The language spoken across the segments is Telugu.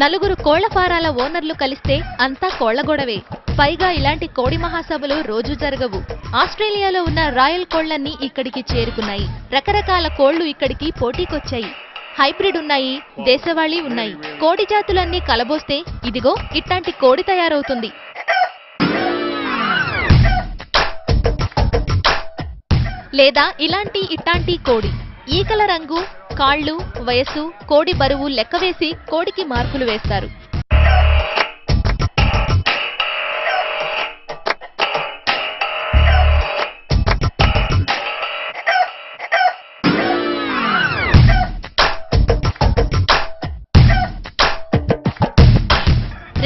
నలుగురు కోళ్ల ఫారాల ఓనర్లు కలిస్తే అంతా కోళ్ల గొడవే. పైగా ఇలాంటి కోడి మహాసభలు రోజు జరగవు. ఆస్ట్రేలియాలో ఉన్న రాయల్ కోళ్లన్నీ ఇక్కడికి చేరుకున్నాయి. రకరకాల కోళ్లు ఇక్కడికి పోటీకొచ్చాయి. హైబ్రిడ్ ఉన్నాయి, దేశవాళీ ఉన్నాయి. కోడి జాతులన్నీ కలబోస్తే ఇదిగో ఇట్లాంటి కోడి తయారవుతుంది. లేదా ఇట్లాంటి కోడి. ఈకల రంగు, కాళ్ళు, వయస్సు, కోడి బరువు లెక్కవేసి కోడికి మార్కులు వేస్తారు.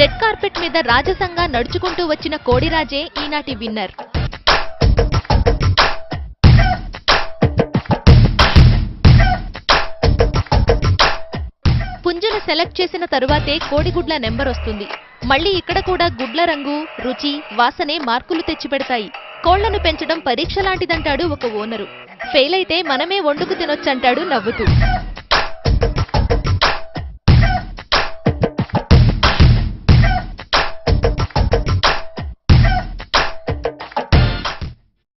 రెడ్ కార్పెట్ మీద రాజసంగా నడుచుకుంటూ వచ్చిన కోడిరాజే ఈనాటి విన్నర్. పుంజును సెలెక్ట్ చేసిన తరువాతే కోడిగుడ్ల నెంబర్ వస్తుంది. మళ్లీ ఇక్కడ కూడా గుడ్ల రంగు, రుచి, వాసనే మార్కులు తెచ్చిపెడతాయి. కోళ్లను పెంచడం పరీక్ష లాంటిదంటాడు ఒక ఓనరు. ఫెయిల్ అయితే మనమే వండుకు తినొచ్చంటాడు నవ్వుతూ.